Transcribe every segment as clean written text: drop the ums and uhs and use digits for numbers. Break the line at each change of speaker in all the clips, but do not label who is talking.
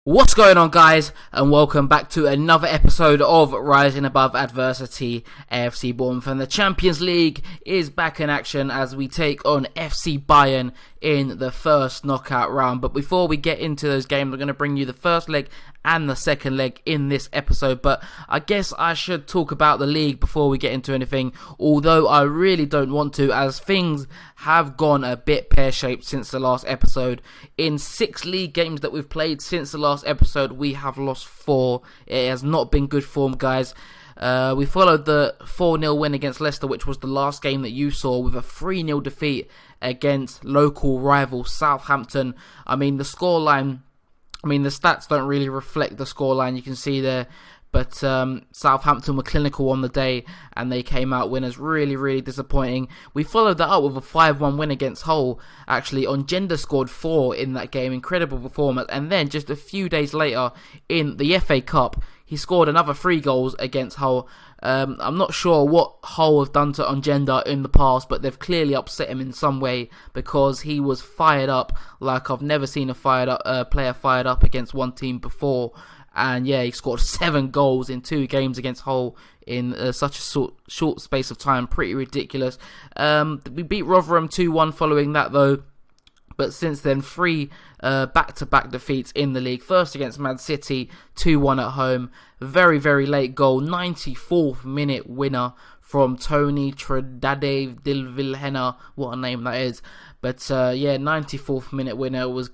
What's going on, guys, and welcome back to another episode of Rising Above Adversity. A.F.C. Bournemouth and the Champions League is back in action as we take on F.C. Bayern in the first knockout round. But before we get into those games, I'm going to bring you the first leg and the second leg in this episode. But I guess I should talk about the league before we get into anything, although I really don't want to, as things have gone a bit pear-shaped since the last episode. In 6 league games that we've played since the last episode, we have lost 4. It has not been good form, guys. We followed the 4-0 win against Leicester, which was the last game that you saw, with a 3-0 defeat against local rival Southampton. I mean, the scoreline, the stats don't really reflect the scoreline, you can see there. But Southampton were clinical on the day and they came out winners. Really disappointing. We followed that up with a 5-1 win against Hull. Actually, Ongenda scored 4 in that game. Incredible performance. And then just a few days later in the FA Cup, he scored another 3 goals against Hull. I'm not sure what Hull have done to Ongenda in the past, but they've clearly upset him in some way, because he was fired up like I've never seen a player fired up against one team before. And yeah, he scored 7 goals in 2 games against Hull in such a short space of time. Pretty ridiculous. We beat Rotherham 2-1 following that though. But since then, 3 back-to-back defeats in the league. First against Man City, 2-1 at home. Very late goal. 94th minute winner from Tony Trinidad Dilvilhena. What a name that is. But yeah, 94th minute winner. I was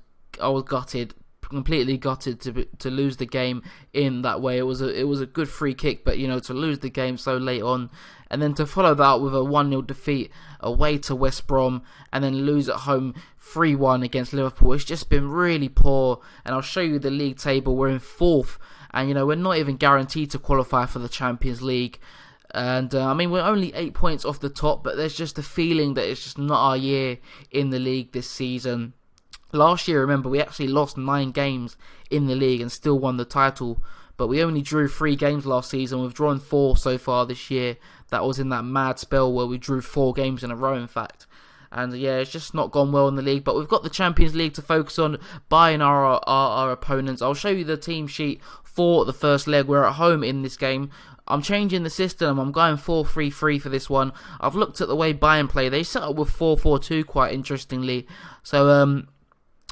gutted. Completely gutted to lose the game in that way. It was a good free kick, but to lose the game so late on, and then to follow that with a 1-0 defeat away to West Brom, and then lose at home 3-1 against Liverpool. It's just been really poor. And I'll show you the league table. We're in 4th, and we're not even guaranteed to qualify for the Champions League. And we're only 8 points off the top, but there's just a feeling that it's just not our year in the league this season. Last year, remember, we actually lost 9 games in the league and still won the title. But we only drew 3 games last season. We've drawn 4 so far this year. That was in that mad spell where we drew 4 games in a row, in fact. And yeah, it's just not gone well in the league. But we've got the Champions League to focus on. Bayern are our opponents. I'll show you the team sheet for the first leg. We're at home in this game. I'm changing the system. I'm going 4-3-3 for this one. I've looked at the way Bayern play. They set up with 4-4-2 quite interestingly. So,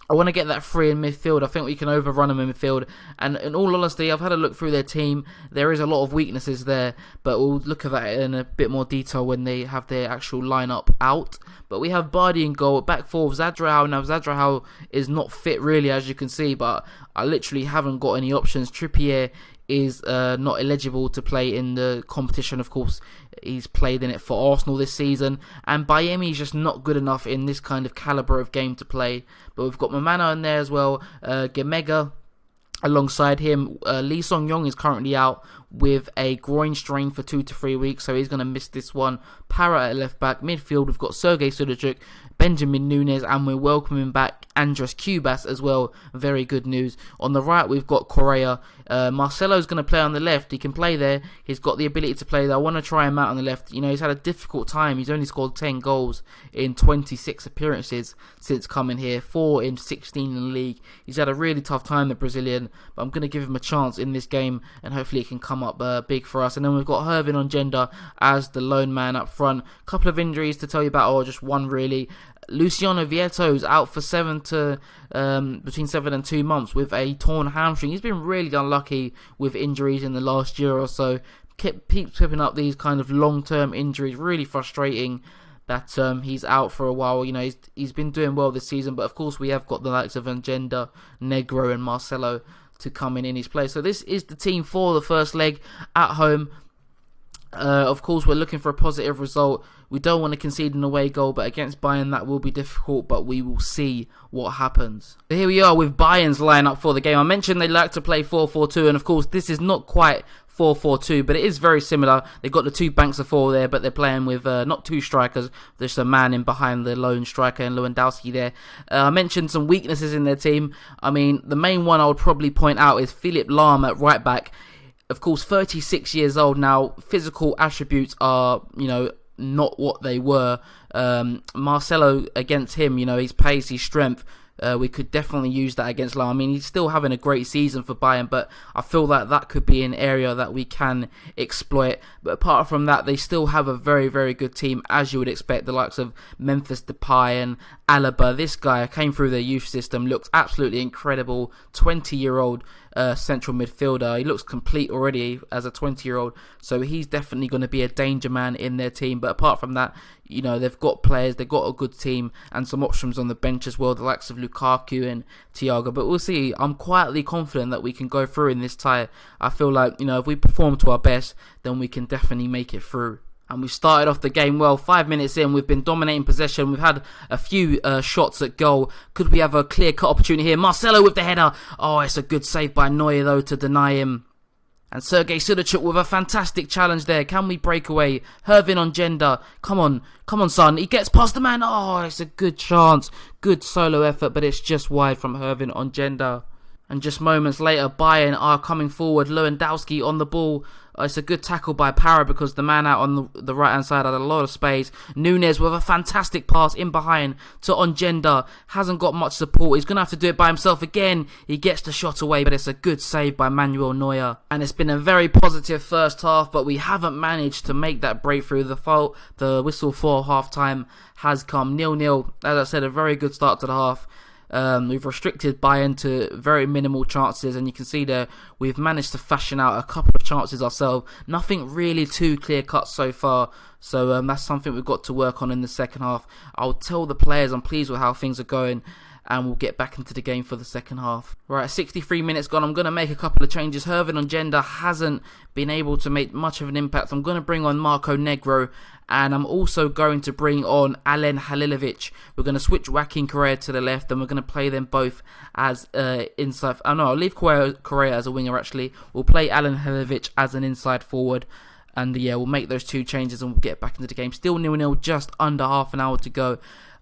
I want to get that free in midfield. I think we can overrun them in midfield. And in all honesty, I've had a look through their team. There is a lot of weaknesses there, but we'll look at that in a bit more detail when they have their actual lineup out. But we have Bardi in goal, back 4 with Zadrahal. Now, Zadrahal is not fit really, as you can see, but I literally haven't got any options. Trippier is not eligible to play in the competition. Of course, he's played in it for Arsenal this season, and Bayemi is just not good enough in this kind of calibre of game to play. But we've got Mamana in there as well, Gemega alongside him. Lee Song-yong is currently out with a groin strain for 2 to 3 weeks, so he's going to miss this one. Para at left back. Midfield, we've got Sergei Sudacic, Benjamin Nunes, and we're welcoming back Andres Cubas as well. Very good news. On the right, we've got Correa. Marcelo's going to play on the left. He can play there. He's got the ability to play there. I want to try him out on the left. He's had a difficult time. He's only scored 10 goals in 26 appearances since coming here. 4 in 16 in the league. He's had a really tough time, the Brazilian, but I'm going to give him a chance in this game, and hopefully it can come up big for us. And then we've got Hervin Ongenda as the lone man up front. Couple of injuries to tell you about, or just one really. Luciano Vietto's out for between 7 and 2 months with a torn hamstring. He's been really unlucky with injuries in the last year or so. Keeps picking up these kind of long-term injuries. Really frustrating that he's out for a while. He's been doing well this season, but of course we have got the likes of Ongenda, Negro, and Marcelo to come in his place. So this is the team for the first leg at home. Of course, we're looking for a positive result. We don't want to concede an away goal, but against Bayern that will be difficult, but we will see what happens. So here we are with Bayern's lineup for the game. I mentioned they like to play 4-4-2, and of course this is not quite 4-4-2, but it is very similar. They've got the 2 banks of 4 there, but they're playing with not 2 strikers. There's a man in behind the lone striker and Lewandowski there. I mentioned some weaknesses in their team. The main one I would probably point out is Philipp Lahm at right back. Of course, 36 years old now. Physical attributes are, not what they were. Marcelo against him, his pace, his strength, we could definitely use that against Lyon. I mean, he's still having a great season for Bayern, but I feel like that could be an area that we can exploit. But apart from that, they still have a very, very good team, as you would expect. The likes of Memphis Depay and Alaba. This guy came through their youth system, looks absolutely incredible. 20-year-old central midfielder. He looks complete already as a 20-year-old, so he's definitely going to be a danger man in their team. But apart from that, you know, they've got players, they've got a good team and some options on the bench as well, the likes of Lukaku and Thiago. But we'll see. I'm quietly confident that we can go through in this tie. I feel like, you know, if we perform to our best, then we can definitely make it through. And we started off the game well. 5 minutes in, we've been dominating possession. We've had a few shots at goal. Could we have a clear-cut opportunity here? Marcelo with the header. Oh, it's a good save by Neuer, though, to deny him. And Sergej Sudachuk with a fantastic challenge there. Can we break away? Hervin on Gender. Come on, son. He gets past the man. Oh, it's a good chance. Good solo effort, but it's just wide from Hervin on Gender. And just moments later, Bayern are coming forward. Lewandowski on the ball. It's a good tackle by Para because the man out on the right-hand side had a lot of space. Nunes with a fantastic pass in behind to Ongenda. Hasn't got much support. He's going to have to do it by himself again. He gets the shot away, but it's a good save by Manuel Neuer. And it's been a very positive first half, but we haven't managed to make that breakthrough. The whistle for half-time has come 0-0. As I said, a very good start to the half. We've restricted Bayern to very minimal chances, and you can see there we've managed to fashion out a couple of chances ourselves. Nothing really too clear cut so far, so that's something we've got to work on in the second half. I'll tell the players I'm pleased with how things are going, and we'll get back into the game for the second half. Right, 63 minutes gone. I'm going to make a couple of changes. Hervin on Gender hasn't been able to make much of an impact. I'm going to bring on Marco Negro, and I'm also going to bring on Alen Halilovic. We're going to switch Joaquin Correa to the left, and we're going to play them both as inside. Oh no, I'll leave Correa as a winger actually. We'll play Alen Halilovic as an inside forward. And yeah, we'll make those two changes and we'll get back into the game. Still 0-0, just under half an hour to go.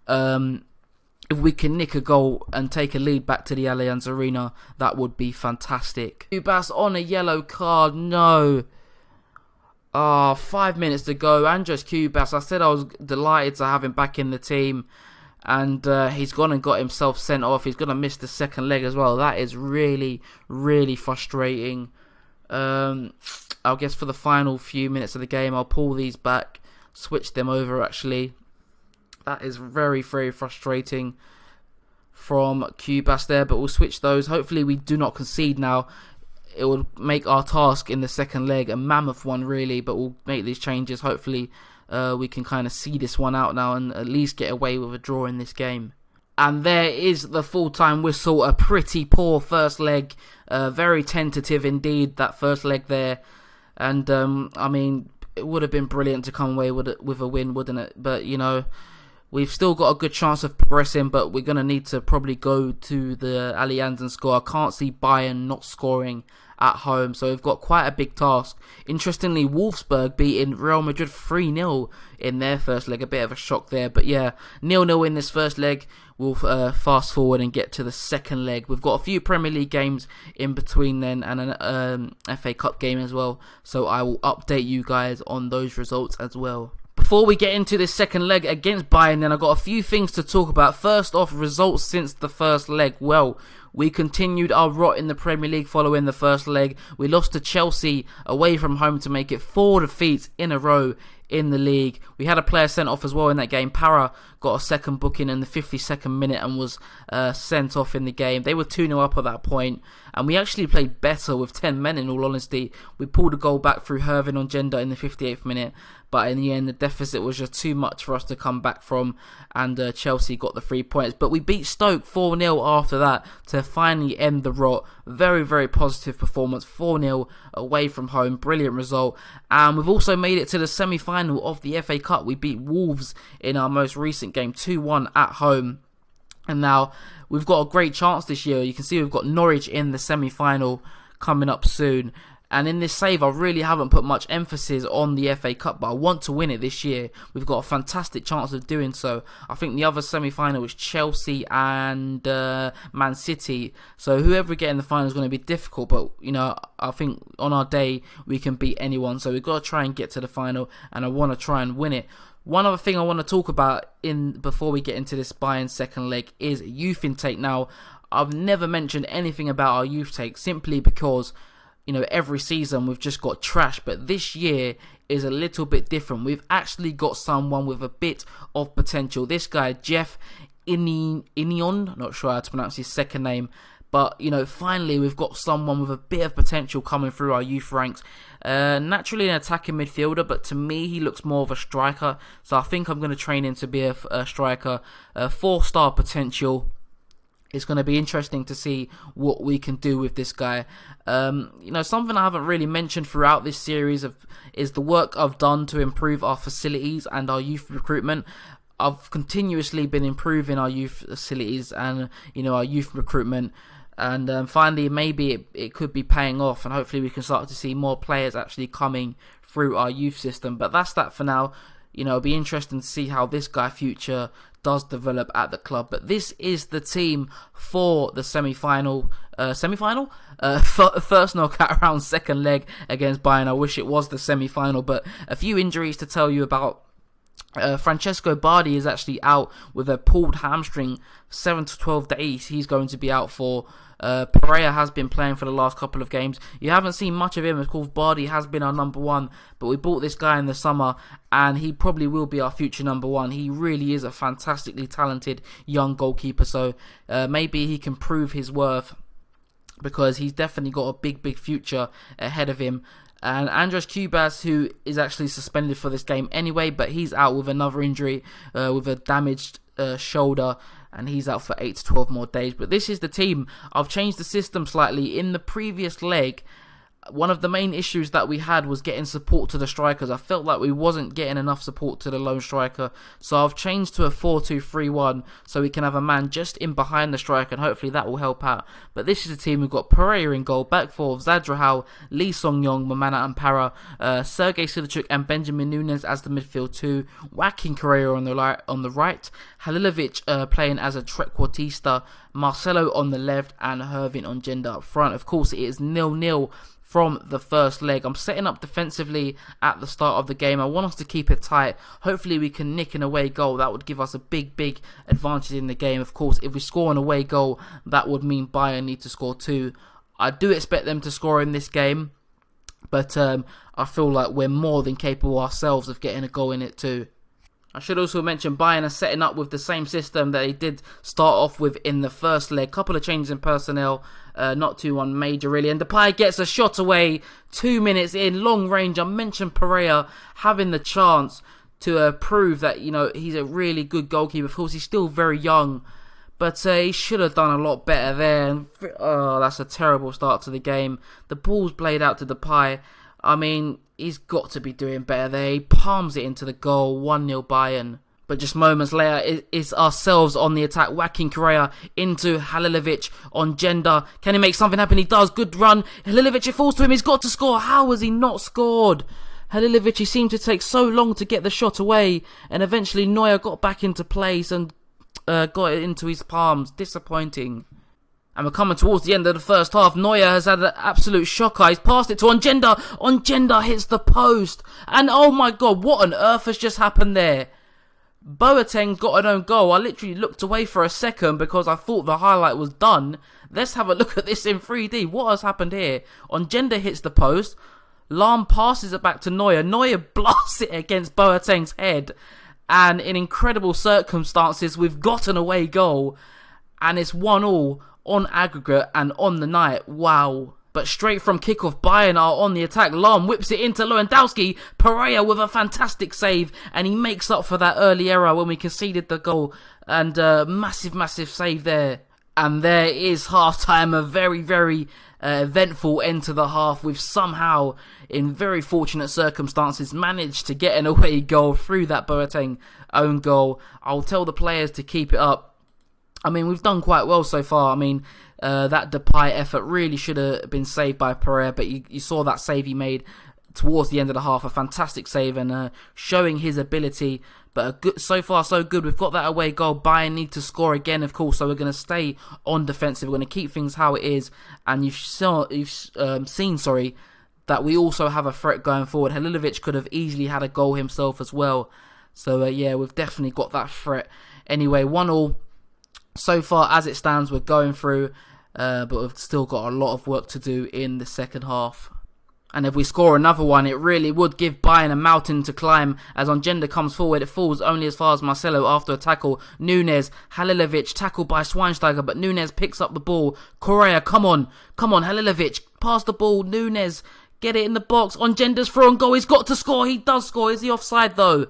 If we can nick a goal and take a lead back to the Allianz Arena, that would be fantastic. Ubas on a yellow card, no. 5 minutes to go. Andres Cubas, I said I was delighted to have him back in the team. And he's gone and got himself sent off. He's going to miss the second leg as well. That is really, really frustrating. I guess for the final few minutes of the game, I'll pull these back, switch them over actually. That is very, very frustrating from Cubas there, but we'll switch those. Hopefully we do not concede now. It will make our task in the second leg a mammoth one really, but we'll make these changes. Hopefully we can kind of see this one out now and at least get away with a draw in this game. And there is the full-time whistle. A pretty poor first leg. Very tentative indeed, that first leg there. And, I mean, it would have been brilliant to come away with a win, wouldn't it? But, you know, we've still got a good chance of progressing, but we're going to need to probably go to the Allianz and score. I can't see Bayern not scoring at home, so we've got quite a big task. Interestingly, Wolfsburg beating Real Madrid 3-0 in their first leg. A bit of a shock there, but yeah, 0-0 in this first leg. We'll fast forward and get to the second leg. We've got a few Premier League games in between then and an FA Cup game as well, so I will update you guys on those results as well. Before we get into this second leg against Bayern, then I've got a few things to talk about. First off, results since the first leg. Well, we continued our rot in the Premier League following the first leg. We lost to Chelsea away from home to make it 4 defeats in a row in the league. We had a player sent off as well in that game. Para got a second booking in the 52nd minute and was sent off in the game. They were 2-0 up at that point, and we actually played better with 10 men in all honesty. We pulled a goal back through Hervin on Gender in the 58th minute, but in the end the deficit was just too much for us to come back from, and Chelsea got the 3 points. But we beat Stoke 4-0 after that to finally end the rot. Very, very positive performance. 4-0 away from home. Brilliant result. And we've also made it to the semi-final of the FA Cup. We beat Wolves in our most recent game 2-1 at home. And now we've got a great chance this year. You can see we've got Norwich in the semi-final coming up soon. And in this save, I really haven't put much emphasis on the FA Cup, but I want to win it this year. We've got a fantastic chance of doing so. I think the other semi-final is Chelsea and Man City. So whoever we get in the final is going to be difficult, but you know, I think on our day we can beat anyone. So we've got to try and get to the final, and I want to try and win it. One other thing I want to talk about before we get into this Bayern second leg is youth intake. Now, I've never mentioned anything about our youth take simply because, every season we've just got trash, but this year is a little bit different. We've actually got someone with a bit of potential. This guy, Jeff Inion, not sure how to pronounce his second name, but, finally we've got someone with a bit of potential coming through our youth ranks. Naturally an attacking midfielder, but to me he looks more of a striker, so I think I'm going to train him to be a striker. 4-star potential. It's going to be interesting to see what we can do with this guy. Something I haven't really mentioned throughout this series is the work I've done to improve our facilities and our youth recruitment. I've continuously been improving our youth facilities and, our youth recruitment. And finally, maybe it could be paying off, and hopefully we can start to see more players actually coming through our youth system. But that's that for now. It'll be interesting to see how this guy future does develop at the club. But this is the team for the semi-final, first knockout round, second leg against Bayern. I wish it was the semi-final, but a few injuries to tell you about. Francesco Bardi is actually out with a pulled hamstring, 7 to 12 days. He's going to be out for. Pereira has been playing for the last couple of games. You haven't seen much of him. Of course, Bardi has been our number one, but we bought this guy in the summer, and he probably will be our future number one. He really is a fantastically talented young goalkeeper, so maybe he can prove his worth, because he's definitely got a big future ahead of him. And Andres Cubas, who is actually suspended for this game anyway, but he's out with another injury, with a damaged shoulder, and he's out for 8 to 12 more days. But this is the team. I've changed the system slightly. In the previous leg, one of the main issues that we had was getting support to the strikers. I felt like we wasn't getting enough support to the lone striker, so I've changed to a 4-2-3-1 so we can have a man just in behind the striker, and hopefully that will help out. But this is a team. We've got Pereira in goal, back four of Zadrahal, Lee Song-yong, Mamana Ampara, Sergei Silichuk and Benjamin Nunes as the midfield two, Joaquin Correa on the right, Halilovic playing as a trequartista, Marcelo on the left, and Hervin on Gender up front. Of course, it is 0-0 from the first leg. I'm setting up defensively at the start of the game. I want us to keep it tight. Hopefully we can nick an away goal. That would give us a big advantage in the game. Of course, if we score an away goal, that would mean Bayern need to score 2. I do expect them to score in this game, but I feel like we're more than capable ourselves of getting a goal in it too. I should also mention Bayern are setting up with the same system that they did start off with in the first leg. Couple of changes in personnel, not too one major really. And Depay gets a shot away 2 minutes in, long range. I mentioned Pereira having the chance to prove that he's a really good goalkeeper. Of course, he's still very young, but he should have done a lot better there. And, that's a terrible start to the game. The ball's played out to Depay. I mean, he's got to be doing better there. He palms it into the goal, 1-0 Bayern. But just moments later, it's ourselves on the attack. Joaquin Correa into Halilovic on Gender. Can he make something happen? He does. Good run. Halilovic, it falls to him. He's got to score. How has he not scored? Halilovic, he seemed to take so long to get the shot away. And eventually Neuer got back into place and got it into his palms. Disappointing. And we're coming towards the end of the first half. Neuer has had an absolute shocker. He's passed it to Ongenda. Ongenda hits the post. And oh my god, what on earth has just happened there? Boateng got an own goal. I literally looked away for a second because I thought the highlight was done. Let's have a look at this in 3D. What has happened here? Ongenda hits the post. Lahm passes it back to Neuer. Neuer blasts it against Boateng's head. And in incredible circumstances, we've got an away goal. And it's 1-1. On aggregate and on the night. Wow. But straight from kickoff, Bayern are on the attack. Lahm whips it into Lewandowski. Pereira with a fantastic save, and he makes up for that early error when we conceded the goal. And massive save there. And there is half-time, a very eventful end to the half. We've somehow, in very fortunate circumstances, managed to get an away goal through that Boateng own goal. I'll tell the players to keep it up. I mean, we've done quite well so far. I mean, that Depay effort really should have been saved by Pereira, but you saw that save he made towards the end of the half. A fantastic save and showing his ability. But so far, so good. We've got that away goal. Bayern need to score again, of course, so we're going to stay on defensive. We're going to keep things how it is. And you've seen, that we also have a threat going forward. Halilovic could have easily had a goal himself as well. So yeah, we've definitely got that threat. Anyway, 1-1 so far as it stands. We're going through, but we've still got a lot of work to do in the second half. And if we score another one, it really would give Bayern a mountain to climb. As Ongenda comes forward, it falls only as far as Marcelo after a tackle. Nunes, Halilovic, tackled by Schweinsteiger, but Nunes picks up the ball. Correa, come on, Halilovic, pass the ball. Nunes, get it in the box. Ongenda's through and goal. He's got to score. He does score. Is he offside though?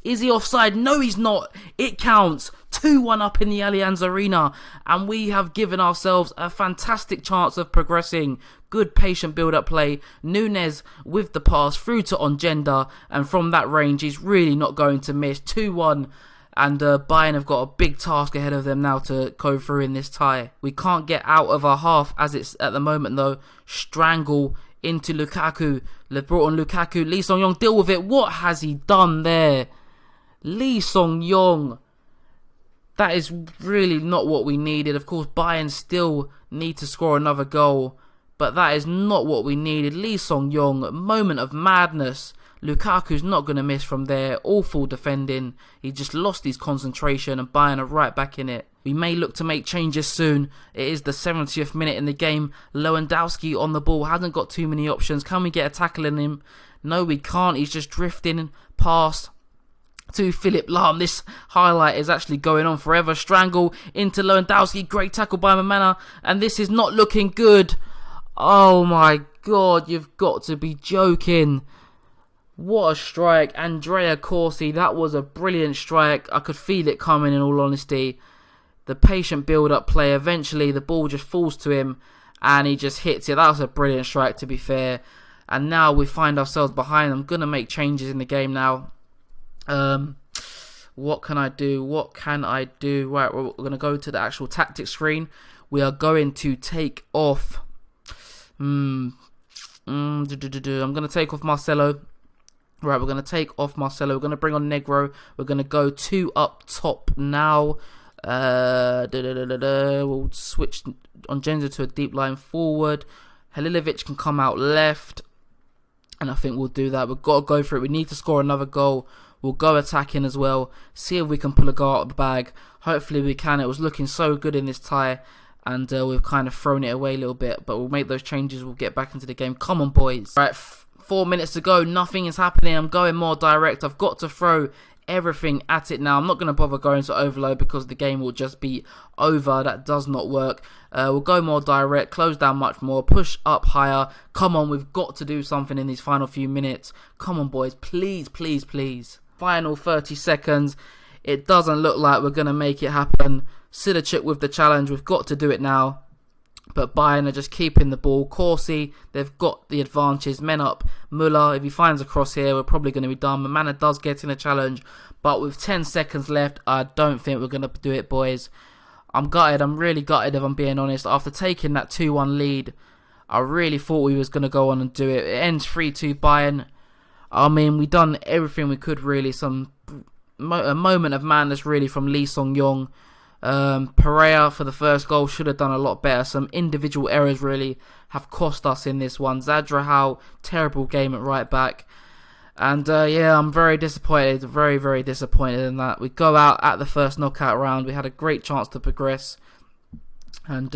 Is he offside? No, he's not. It counts. 2-1 up in the Allianz Arena. And we have given ourselves a fantastic chance of progressing. Good patient build-up play. Nunes with the pass through to Ongenda. And from that range, he's really not going to miss. 2-1. And Bayern have got a big task ahead of them now to go through in this tie. We can't get out of our half as it's at the moment though. Strangle into Lukaku. They've brought on Lukaku. Lee Song-yong, deal with it. What has he done there? Lee Song-yong. That is really not what we needed. Of course, Bayern still need to score another goal, but that is not what we needed. Lee Song-yong, moment of madness. Lukaku's not going to miss from there. Awful defending. He just lost his concentration and Bayern are right back in it. We may look to make changes soon. It is the 70th minute in the game. Lewandowski on the ball. Hasn't got too many options. Can we get a tackle in him? No, we can't. He's just drifting past to Philip Lahm. This highlight is actually going on forever. Strangle into Lewandowski. Great tackle by Mamana. And this is not looking good. Oh my God. You've got to be joking. What a strike. Andrea Corsi. That was a brilliant strike. I could feel it coming in all honesty. The patient build-up play. Eventually the ball just falls to him and he just hits it. That was a brilliant strike to be fair. And now we find ourselves behind. I'm going to make changes in the game now. What can I do? Right, we're going to go to the actual tactics screen. We are going to take off. I'm going to take off Marcelo. Right, we're going to take off Marcelo. We're going to bring on Negro. We're going to go 2 up top now. We'll switch on Genza to a deep line forward. Halilovic can come out left. And I think we'll do that. We've got to go for it. We need to score another goal. We'll go attacking as well. See if we can pull a goal out of the bag. Hopefully we can. It was looking so good in this tie. And we've kind of thrown it away a little bit. But we'll make those changes. We'll get back into the game. Come on, boys. Right, 4 minutes to go. Nothing is happening. I'm going more direct. I've got to throw everything at it now. I'm not going to bother going to overload because the game will just be over. That does not work. We'll go more direct. Close down much more. Push up higher. Come on. We've got to do something in these final few minutes. Come on, boys. Please, please, please. Final 30 seconds. It doesn't look like we're going to make it happen. Sidorchuk with the challenge. We've got to do it now. But Bayern are just keeping the ball. Corsi, they've got the advantage. Men up. Müller, if he finds a cross here, we're probably going to be done. Mamana does get in a challenge. But with 10 seconds left, I don't think we're going to do it, boys. I'm gutted. I'm really gutted if I'm being honest. After taking that 2-1 lead, I really thought we was going to go on and do it. It ends 3-2 Bayern. I mean, we done everything we could, really. A moment of madness, really, from Lee Song-yong. Pereira for the first goal should have done a lot better. Some individual errors, really, have cost us in this one. Zadrahal, terrible game at right back. And, yeah, I'm very disappointed. Very, very disappointed in that. We go out at the first knockout round. We had a great chance to progress. And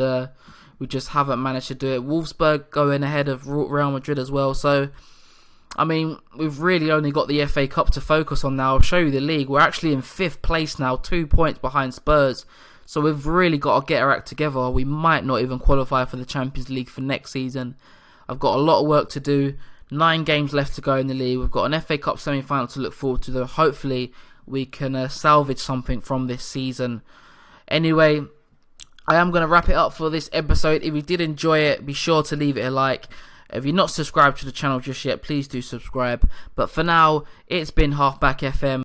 we just haven't managed to do it. Wolfsburg going ahead of Real Madrid as well. So, I mean, we've really only got the FA Cup to focus on now. I'll show you the league. We're actually in 5th place now, 2 points behind Spurs. So we've really got to get our act together. We might not even qualify for the Champions League for next season. I've got a lot of work to do. 9 games left to go in the league. We've got an FA Cup semi-final to look forward to, though. Hopefully we can salvage something from this season. Anyway, I am going to wrap it up for this episode. If you did enjoy it, be sure to leave it a like. If you're not subscribed to the channel just yet, please do subscribe. But for now, it's been HalfbackFM.